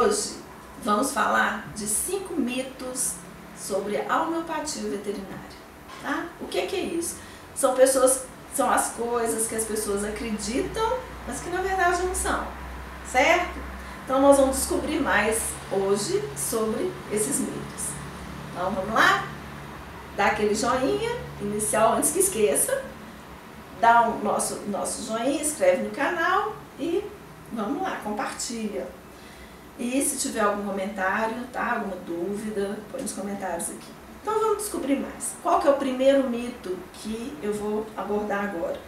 hoje vamos falar de 5 mitos sobre a homeopatia veterinária, tá? O que é isso? São as coisas que as pessoas acreditam, mas que na verdade não são, certo? Então nós vamos descobrir mais hoje sobre esses mitos. Então vamos lá? Dá aquele joinha inicial antes que esqueça, dá o nosso joinha, inscreve no canal e vamos lá, compartilha. E se tiver algum comentário, tá? Alguma dúvida, põe nos comentários aqui. Então vamos descobrir mais. Qual que é o primeiro mito que eu vou abordar agora?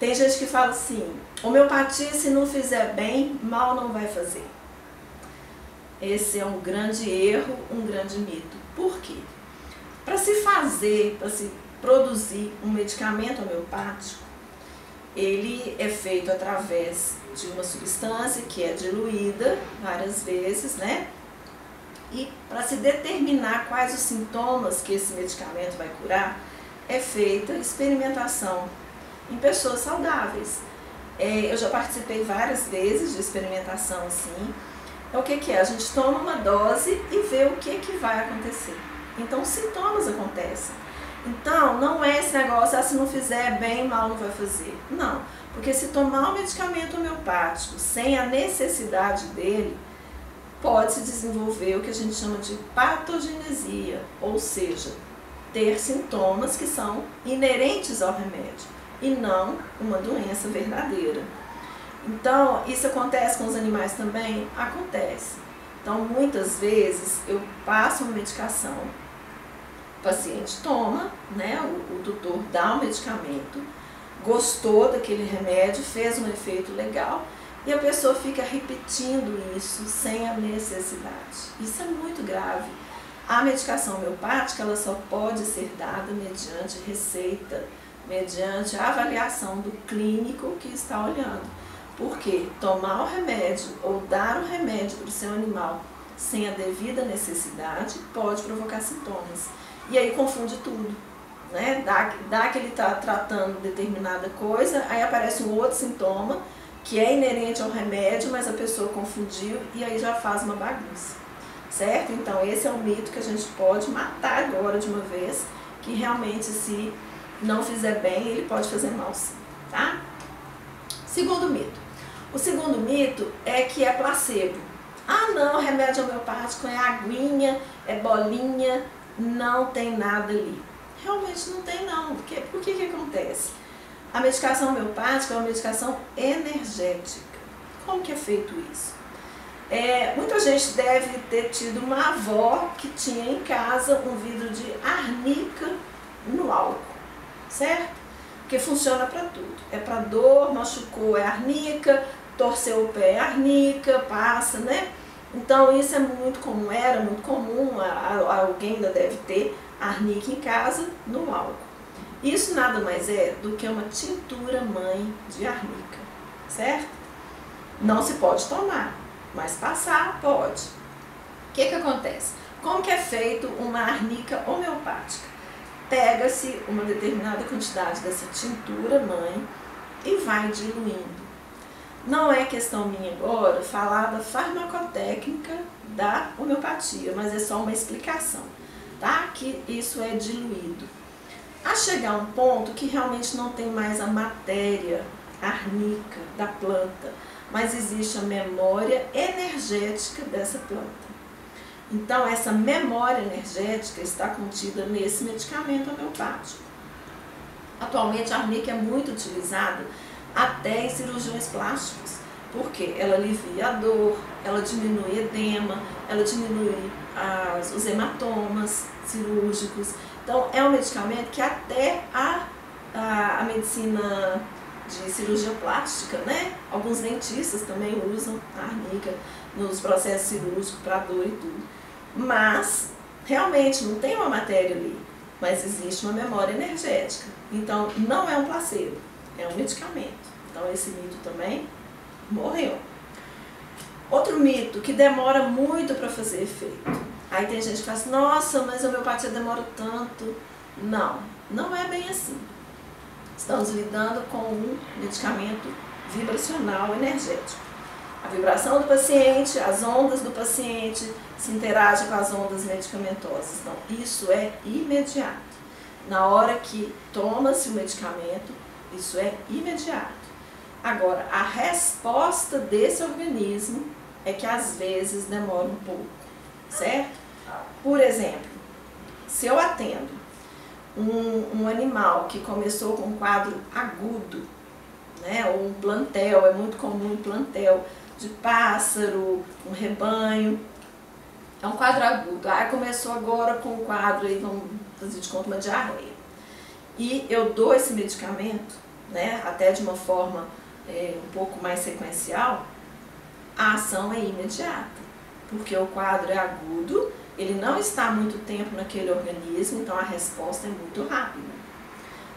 Tem gente que fala assim, homeopatia se não fizer bem, mal não vai fazer. Esse é um grande erro, um grande mito. Por quê? Para se produzir um medicamento homeopático, ele é feito através de uma substância que é diluída várias vezes, né? E para se determinar quais os sintomas que esse medicamento vai curar, é feita experimentação em pessoas saudáveis. Eu já participei várias vezes de experimentação assim. O que é? A gente toma uma dose e vê o que vai acontecer. Então, os sintomas acontecem. Então, não é esse negócio, se não fizer bem, mal não vai fazer. Não, porque se tomar um medicamento homeopático sem a necessidade dele, pode-se desenvolver o que a gente chama de patogenesia, ou seja, ter sintomas que são inerentes ao remédio e não uma doença verdadeira. Então, isso acontece com os animais também? Acontece. Então, muitas vezes eu passo uma medicação, o paciente toma, né, o tutor dá o medicamento, gostou daquele remédio, fez um efeito legal e a pessoa fica repetindo isso sem a necessidade. Isso é muito grave. A medicação homeopática ela só pode ser dada mediante receita, mediante a avaliação do clínico que está olhando. Porque tomar o remédio ou dar o remédio para o seu animal sem a devida necessidade pode provocar sintomas. E aí confunde tudo, né? Dá que ele está tratando determinada coisa, aí aparece um outro sintoma que é inerente ao remédio, mas a pessoa confundiu e aí já faz uma bagunça, certo? Então esse é um mito que a gente pode matar agora de uma vez, que realmente se não fizer bem, ele pode fazer mal sim, tá? Segundo mito. O segundo mito é que é placebo. Ah não, remédio homeopático é aguinha, é bolinha, não tem nada ali. Realmente não tem não. Por que acontece? A medicação homeopática é uma medicação energética. Como que é feito isso? Muita gente deve ter tido uma avó que tinha em casa um vidro de arnica no álcool, certo? Porque funciona para tudo. É para dor, machucou é arnica, torceu o pé é arnica, passa, né? Então isso é muito comum, era muito comum, alguém ainda deve ter arnica em casa no álcool. Isso nada mais é do que uma tintura mãe de arnica, certo? Não se pode tomar, mas passar pode. O que acontece? Como que é feito uma arnica homeopática? Pega-se uma determinada quantidade dessa tintura mãe e vai diluindo. Não é questão minha agora falar da farmacotécnica da homeopatia, mas é só uma explicação, tá? Que isso é diluído. A chegar a um ponto que realmente não tem mais a matéria arnica da planta, mas existe a memória energética dessa planta. Então, essa memória energética está contida nesse medicamento homeopático. Atualmente, a arnica é muito utilizada até em cirurgiões plásticas, porque ela alivia a dor, ela diminui edema, ela diminui os hematomas cirúrgicos. Então, é um medicamento que até a medicina de cirurgia plástica, né? Alguns dentistas também usam a arnica nos processos cirúrgicos para dor e tudo. Mas, realmente, não tem uma matéria ali, mas existe uma memória energética. Então, não é um placebo, é um medicamento. Então, esse mito também morreu. Outro mito, que demora muito para fazer efeito. Aí tem gente que fala assim, nossa, mas a homeopatia demora tanto. Não, não é bem assim. Estamos lidando com um medicamento vibracional energético. A vibração do paciente, as ondas do paciente se interagem com as ondas medicamentosas. Então, isso é imediato. Na hora que toma-se o medicamento, isso é imediato. Agora, a resposta desse organismo é que às vezes demora um pouco, certo? Por exemplo, se eu atendo um animal que começou com um quadro agudo, né, ou um plantel, é muito comum um plantel de pássaro, um rebanho, é um quadro agudo. Começou agora com um quadro, aí vamos fazer de conta uma diarreia. E eu dou esse medicamento, né, até de uma forma um pouco mais sequencial, a ação é imediata, porque o quadro é agudo, ele não está muito tempo naquele organismo, então a resposta é muito rápida.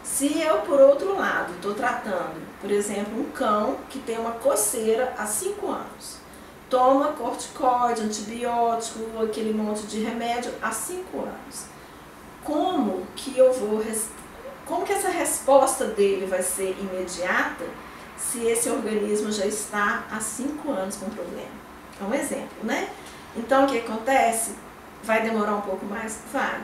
Se eu, por outro lado, estou tratando, por exemplo, um cão que tem uma coceira há 5 anos, toma corticoide, antibiótico, aquele monte de remédio há 5 anos, como que essa resposta dele vai ser imediata se esse organismo já está há 5 anos com problema? É um exemplo, né? Então, o que acontece? Vai demorar um pouco mais? Vai.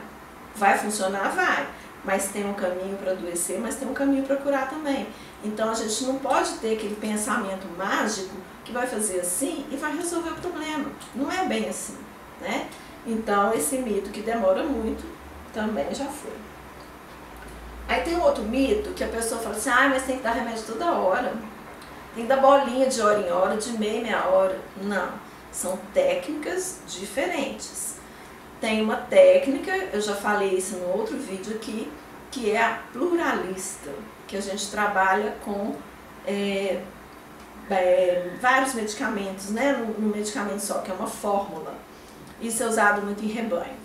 Vai funcionar? Vai. Mas tem um caminho para adoecer, mas tem um caminho para curar também. Então, a gente não pode ter aquele pensamento mágico que vai fazer assim e vai resolver o problema. Não é bem assim, né? Então, esse mito que demora muito também já foi. Aí tem outro mito que a pessoa fala assim, mas tem que dar remédio toda hora. Tem que dar bolinha de hora em hora, de meia hora. Não, são técnicas diferentes. Tem uma técnica, eu já falei isso no outro vídeo aqui, que é a pluralista, que a gente trabalha com vários medicamentos, né? No medicamento só, que é uma fórmula. Isso é usado muito em rebanho.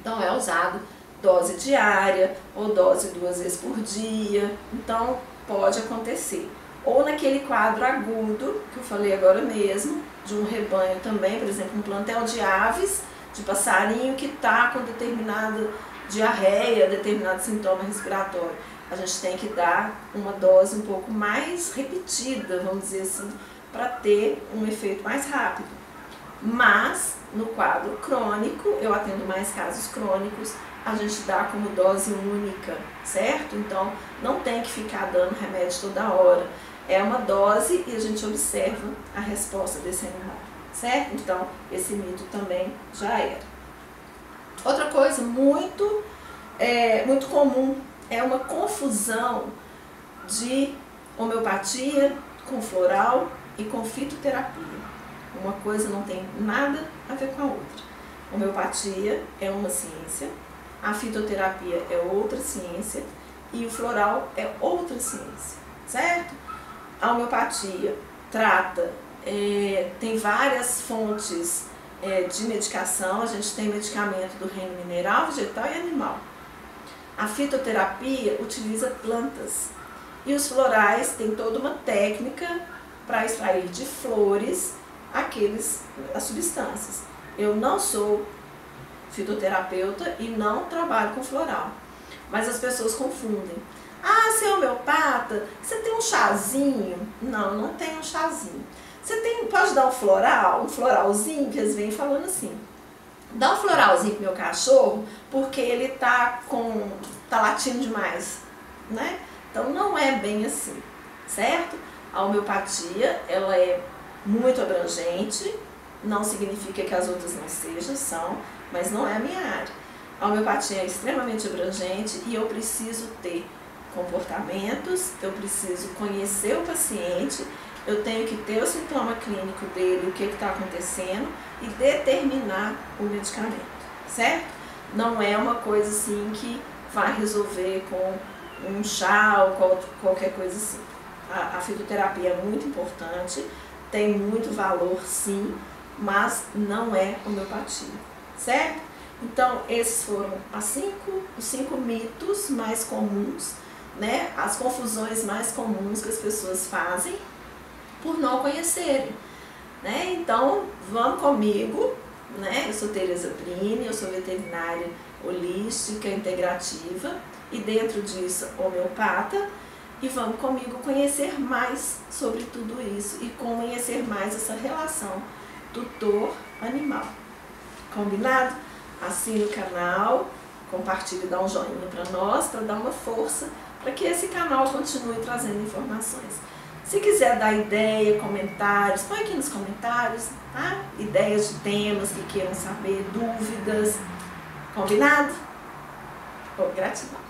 Então é usado dose diária ou dose 2 vezes por dia, então pode acontecer. Ou naquele quadro agudo, que eu falei agora mesmo, de um rebanho também, por exemplo, um plantel de aves, de passarinho que está com determinada diarreia, determinado sintoma respiratório. A gente tem que dar uma dose um pouco mais repetida, vamos dizer assim, para ter um efeito mais rápido. Mas, no quadro crônico, eu atendo mais casos crônicos, a gente dá como dose única, certo? Então, não tem que ficar dando remédio toda hora. É uma dose e a gente observa a resposta desse animal, certo? Então, esse mito também já era. Outra coisa muito comum é uma confusão de homeopatia com floral e com fitoterapia. Uma coisa não tem nada a ver com a outra. Homeopatia é uma ciência, a fitoterapia é outra ciência e o floral é outra ciência, certo? A homeopatia trata, tem várias fontes de medicação, a gente tem medicamento do reino mineral, vegetal e animal. A fitoterapia utiliza plantas e os florais têm toda uma técnica para extrair de flores as substâncias. Eu não sou fitoterapeuta e não trabalho com floral, mas as pessoas confundem. Você é homeopata? Você tem um chazinho? Não, não tem um chazinho. Você pode dar um floralzinho, que eles vêm falando assim. Dá um floralzinho pro meu cachorro, porque ele tá latindo demais, né? Então não é bem assim, certo? A homeopatia, ela é muito abrangente, não significa que as outras não são, mas não é a minha área. A homeopatia é extremamente abrangente e eu preciso ter comportamentos, eu preciso conhecer o paciente, eu tenho que ter o sintoma clínico dele, o que está acontecendo e determinar o medicamento, certo? Não é uma coisa assim que vai resolver com um chá ou qualquer coisa assim. A fitoterapia é muito importante, tem muito valor sim, mas não é homeopatia, certo? Então, esses foram os 5 mitos mais comuns, né? As confusões mais comuns que as pessoas fazem por não conhecerem, né? Então, vamos comigo, né? Eu sou Tereza Brini, eu sou veterinária holística integrativa e dentro disso homeopata e vamos comigo conhecer mais sobre tudo isso e conhecer mais essa relação tutor-animal. Combinado? Assine o canal, compartilhe, dá um joinha para nós, para dar uma força, para que esse canal continue trazendo informações. Se quiser dar ideia, comentários, põe aqui nos comentários, tá? Ideias de temas que queiram saber, dúvidas. Combinado? Gratidão.